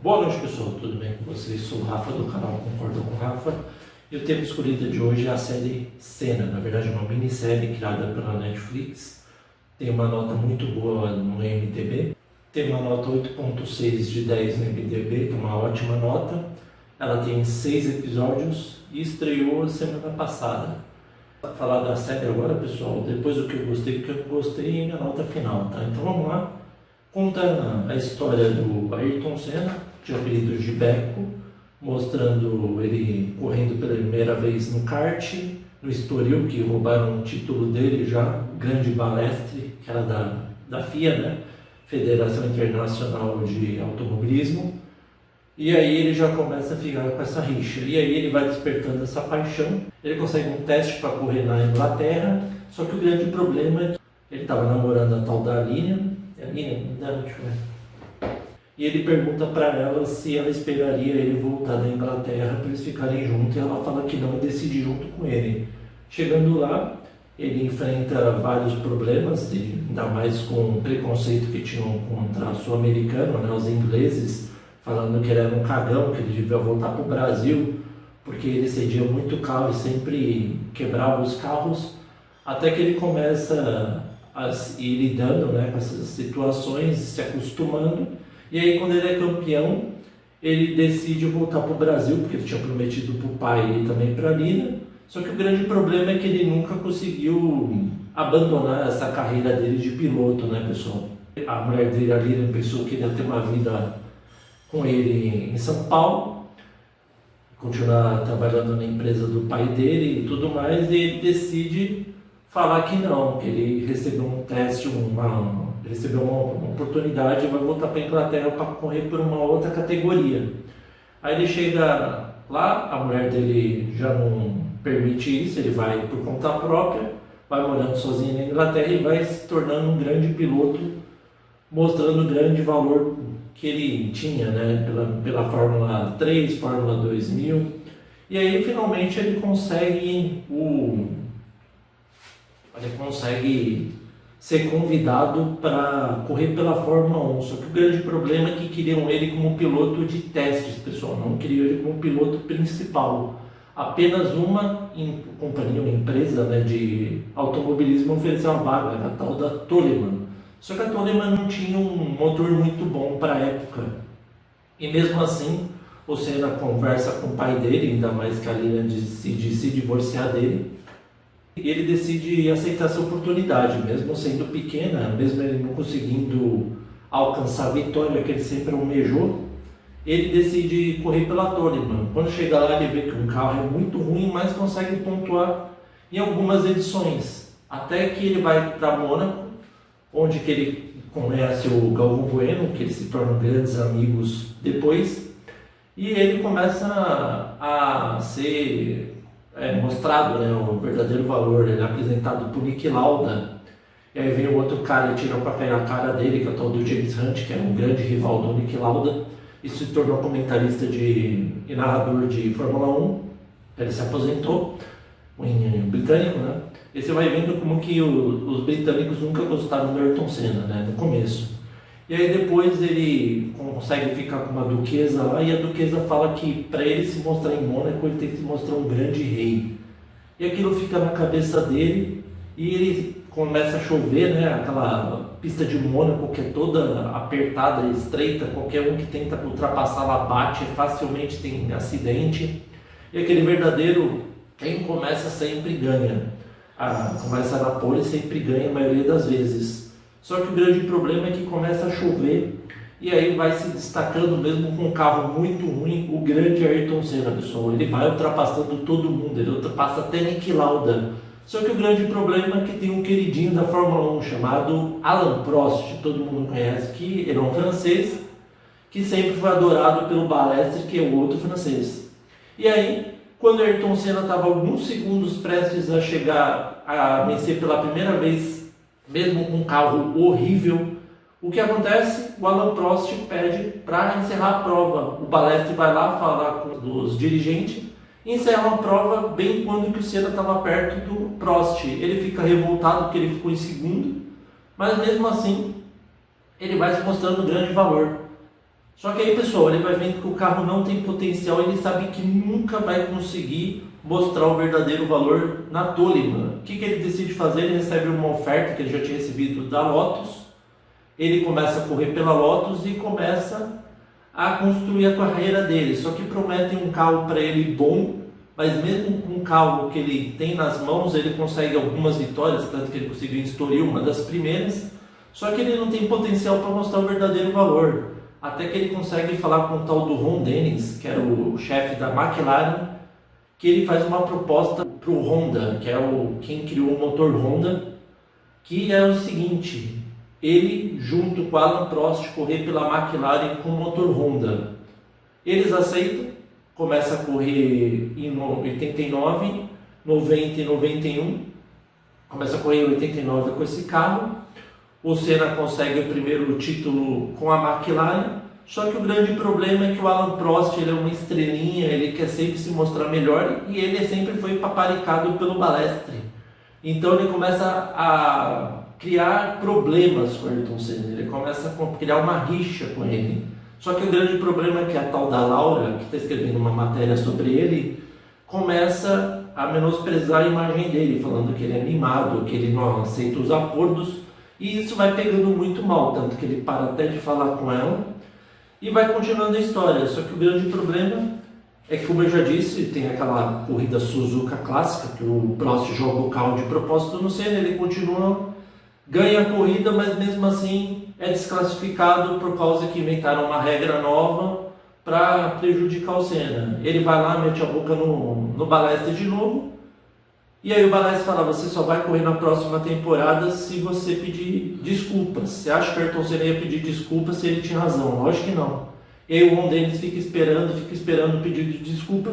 Boa noite, pessoal, tudo bem com vocês? Sou o Rafa do canal Concordo com o Rafa e o tema escolhido de hoje é a série Senna, na verdade uma minissérie criada pela Netflix. Tem uma nota muito boa no IMDb, tem uma nota 8.6 de 10 no IMDb, que é uma ótima nota. Ela tem 6 episódios e estreou a semana passada. Vou falar da série agora, pessoal, depois do que eu gostei, e minha nota final, tá? Então vamos lá. Conta a história do Ayrton Senna, de apelido de Beco, mostrando ele correndo pela primeira vez no kart, no Estoril, que roubaram o título dele já, o grande balestre, que era da FIA, né? Federação Internacional de Automobilismo. E aí ele já começa a ficar com essa rixa, e aí ele vai despertando essa paixão. Ele consegue um teste para correr na Inglaterra, só que o grande problema é que ele estava namorando a tal da Aline, e ele pergunta para ela se ela esperaria ele voltar da Inglaterra para eles ficarem juntos, e ela fala que não e decide junto com ele. Chegando lá, ele enfrenta vários problemas, ainda mais com o preconceito que tinham contra o sul-americano, né, os ingleses, falando que ele era um cagão, que ele devia voltar para o Brasil, porque ele cedia muito carro e sempre quebrava os carros, até que ele começa a ir lidando, né, com essas situações, se acostumando, e aí quando ele é campeão, ele decide voltar para o Brasil, porque ele tinha prometido para o pai e também para a Lina, só que o grande problema é que ele nunca conseguiu abandonar essa carreira dele de piloto, né, pessoal? A mulher dele, a Lina, pensou que ele ia ter uma vida com ele em São Paulo, continuar trabalhando na empresa do pai dele e tudo mais, e ele decide falar que não, que ele recebeu um teste, recebeu uma oportunidade e vai voltar para a Inglaterra para correr por uma outra categoria. Aí ele chega lá, a mulher dele já não permite isso, ele vai por conta própria, vai morando sozinho na Inglaterra e vai se tornando um grande piloto, mostrando o grande valor que ele tinha, né, pela Fórmula 3, Fórmula 2000, e aí finalmente ele consegue ser convidado para correr pela Fórmula 1, só que o grande problema é que queriam ele como piloto de testes, pessoal, não queriam ele como piloto principal. Apenas uma companhia, uma empresa, né, de automobilismo ofereceu uma vaga, a tal da Toleman. Só que a Toleman não tinha um motor muito bom para a época. E mesmo assim, o Senna conversa com o pai dele, ainda mais que a Lina decide se divorciar dele. E ele decide aceitar essa oportunidade, mesmo sendo pequena, mesmo ele não conseguindo alcançar a vitória que ele sempre almejou. Ele decide correr pela Toleman. Quando chega lá, ele vê que o carro é muito ruim, mas consegue pontuar em algumas edições. Até que ele vai para Mônaco, onde que ele conhece o Galvão Bueno, que eles se tornam grandes amigos depois, e ele começa a ser mostrado, né, o verdadeiro valor. Ele é apresentado por Niki Lauda, e aí vem o outro cara e tira o papel na cara dele, que é o tal do James Hunt, que é um grande rival do Niki Lauda, e se tornou comentarista e narrador de Fórmula 1, ele se aposentou, em britânico, né? E você vai vendo como que os britânicos nunca gostaram do Ayrton Senna, né, no começo. E aí depois ele consegue ficar com uma duquesa lá, e a duquesa fala que para ele se mostrar em Mônaco, ele tem que se mostrar um grande rei. E aquilo fica na cabeça dele, e ele começa a chover, né, aquela pista de Mônaco que é toda apertada, estreita, qualquer um que tenta ultrapassar ela bate, facilmente tem acidente. E aquele verdadeiro, quem começa sempre ganha. Começa na pole, sempre ganha a maioria das vezes. Só que o grande problema é que começa a chover, e aí vai se destacando, mesmo com um carro muito ruim, o grande Ayrton Senna, pessoal. Ele vai ultrapassando todo mundo, ele ultrapassa até Niki Lauda. Só que o grande problema é que tem um queridinho da Fórmula 1 chamado Alain Prost, todo mundo conhece, que ele é um francês, que sempre foi adorado pelo Balestre, que é o outro francês. E aí, quando Ayrton Senna estava alguns segundos prestes a chegar a vencer pela primeira vez, mesmo com um carro horrível, o que acontece? O Alain Prost pede para encerrar a prova. O Balestre vai lá falar com os dirigentes e encerra a prova bem quando que o Senna estava perto do Prost. Ele fica revoltado porque ele ficou em segundo, mas mesmo assim ele vai se mostrando grande valor. Só que aí, pessoal, ele vai vendo que o carro não tem potencial, ele sabe que nunca vai conseguir mostrar o verdadeiro valor na Toleman. O que ele decide fazer? Ele recebe uma oferta que ele já tinha recebido da Lotus, ele começa a correr pela Lotus e começa a construir a carreira dele. Só que prometem um carro para ele bom, mas mesmo com um carro que ele tem nas mãos, ele consegue algumas vitórias, tanto que ele conseguiu em Estoril, uma das primeiras, só que ele não tem potencial para mostrar o verdadeiro valor. Até que ele consegue falar com o tal do Ron Dennis, que era o chefe da McLaren, que ele faz uma proposta para o Honda, que é quem criou o motor Honda, que é o seguinte: ele, junto com Alan Prost, correr pela McLaren com o motor Honda. Eles aceitam, começa a correr em 89, 90 e 91, começa a correr em 89 com esse carro. O Senna consegue o primeiro título com a McLaren, só que o grande problema é que o Alan Prost ele é uma estrelinha, ele quer sempre se mostrar melhor e ele sempre foi paparicado pelo Balestre. Então ele começa a criar problemas com o Ayrton Senna, ele começa a criar uma rixa com ele. Só que o grande problema é que a tal da Laura, que está escrevendo uma matéria sobre ele, começa a menosprezar a imagem dele, falando que ele é mimado, que ele não aceita os acordos. E isso vai pegando muito mal, tanto que ele para até de falar com ela e vai continuando a história. Só que o grande problema é que, como eu já disse, tem aquela corrida Suzuka clássica, que o Prost joga o carro de propósito no Senna, ele continua, ganha a corrida, mas mesmo assim é desclassificado por causa que inventaram uma regra nova para prejudicar o Senna. Ele vai lá, mete a boca no Balestre de novo. E aí o Balestre fala: você só vai correr na próxima temporada se você pedir desculpas. Você acha que o Ayrton Senna ia pedir desculpas se ele tinha razão? Lógico que não. E aí o Ron Dennis fica esperando o pedido de desculpa.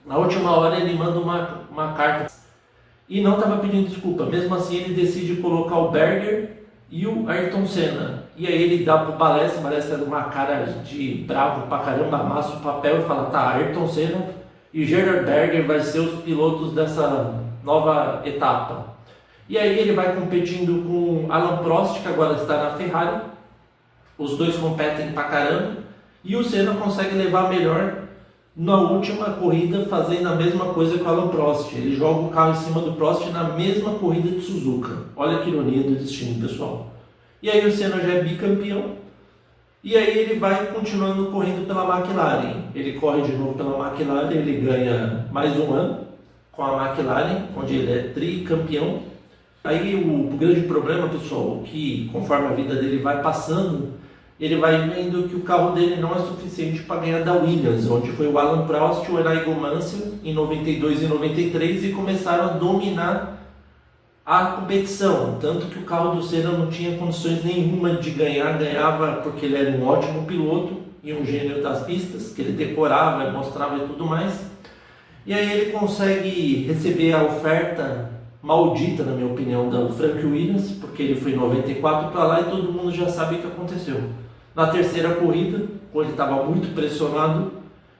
Na última hora ele manda uma carta e não estava pedindo desculpa. Mesmo assim ele decide colocar o Berger e o Ayrton Senna. E aí ele dá pro Balestre, o Balestre é de uma cara de bravo pra caramba, amassa o papel e fala: tá, Ayrton Senna e Gerhard Berger vai ser os pilotos dessa nova etapa. E aí ele vai competindo com Alan Prost, que agora está na Ferrari. Os dois competem pra caramba e o Senna consegue levar melhor na última corrida, fazendo a mesma coisa que o Alan Prost. Ele joga o carro em cima do Prost na mesma corrida de Suzuka. Olha que ironia do destino, pessoal. E aí o Senna já é bicampeão e aí ele vai continuando correndo pela McLaren. Ele corre de novo pela McLaren, ele ganha mais um ano com a McLaren, onde ele é tricampeão. Aí o grande problema, pessoal, que conforme a vida dele vai passando, ele vai vendo que o carro dele não é suficiente para ganhar da Williams, onde foi o Alan Prost e o Enrico Mansell em 92 e 93 e começaram a dominar a competição. Tanto que o carro do Senna não tinha condições nenhuma de ganhar, ganhava porque ele era um ótimo piloto e um gênio das pistas, que ele decorava, mostrava e tudo mais. E aí ele consegue receber a oferta maldita, na minha opinião, da Frank Williams, porque ele foi em 94 para lá e todo mundo já sabe o que aconteceu. Na terceira corrida, quando ele estava muito pressionado,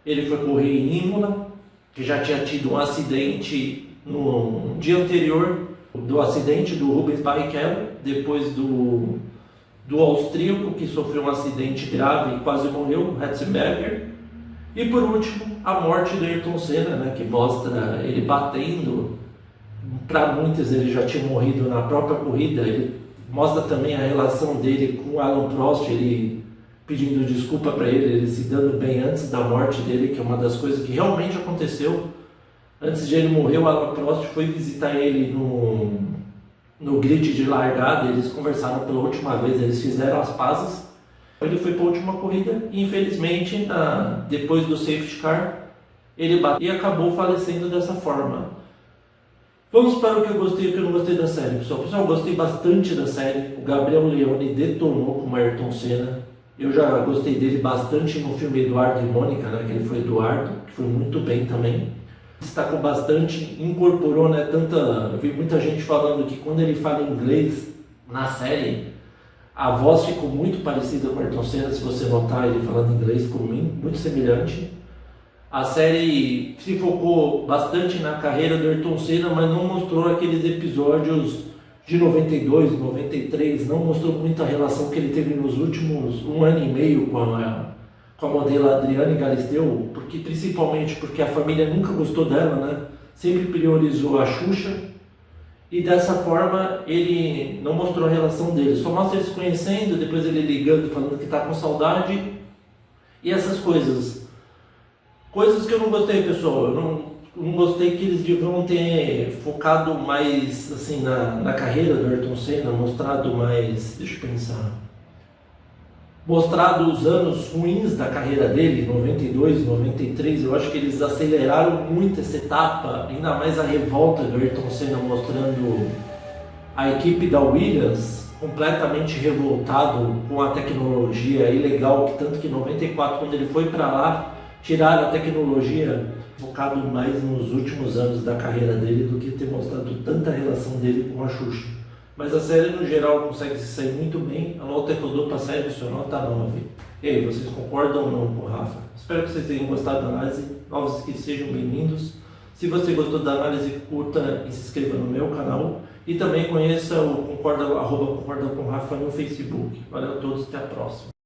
ele foi correr em Imola, que já tinha tido um acidente no dia anterior do acidente do Rubens Barrichello, depois do austríaco, que sofreu um acidente grave e quase morreu, Ratzenberger. E por último, a morte do Ayrton Senna, né, que mostra ele batendo. Para muitos ele já tinha morrido na própria corrida. Ele mostra também a relação dele com o Alan Prost, ele pedindo desculpa para ele se dando bem antes da morte dele, que é uma das coisas que realmente aconteceu. Antes de ele morrer, o Alan Prost foi visitar ele no grid de largada, eles conversaram pela última vez, eles fizeram as pazes. Ele foi para a última corrida e infelizmente, depois do safety car, ele bateu e acabou falecendo dessa forma. Vamos para o que eu gostei e o que eu não gostei da série, pessoal. Pessoal, eu gostei bastante da série. O Gabriel Leone detonou com o Ayrton Senna. Eu já gostei dele bastante no filme Eduardo e Mônica, né, que ele foi Eduardo, que foi muito bem também. Destacou bastante, incorporou, né, eu vi muita gente falando que quando ele fala inglês na série, a voz ficou muito parecida com o Ayrton Senna. Se você notar ele falando inglês, ficou muito semelhante. A série se focou bastante na carreira do Ayrton Senna, mas não mostrou aqueles episódios de 92, 93, não mostrou muita relação que ele teve nos últimos 1 ano e meio com com a modelo Adriane Galisteu, principalmente porque a família nunca gostou dela, né? Sempre priorizou a Xuxa, e dessa forma ele não mostrou a relação deles, só mostra eles se conhecendo, depois ele ligando, falando que está com saudade, e essas coisas. Coisas que eu não gostei, pessoal. Eu não gostei que eles deviam ter focado mais assim na carreira do Ayrton Senna, mostrado mais, deixa eu pensar, mostrado os anos ruins da carreira dele, 92, 93. Eu acho que eles aceleraram muito essa etapa, ainda mais a revolta do Ayrton Senna, mostrando a equipe da Williams completamente revoltado com a tecnologia ilegal, que tanto que em 94, quando ele foi para lá, tiraram a tecnologia, focado mais nos últimos anos da carreira dele do que ter mostrado tanta relação dele com a Xuxa. Mas a série no geral consegue se sair muito bem. A nota que eu dou para a série é sua nota 9. E aí, vocês concordam ou não com o Rafa? Espero que vocês tenham gostado da análise. Novos que sejam bem-vindos. Se você gostou da análise, curta e se inscreva no meu canal. E também conheça o Concorda com Rafa no Facebook. Valeu a todos, até a próxima.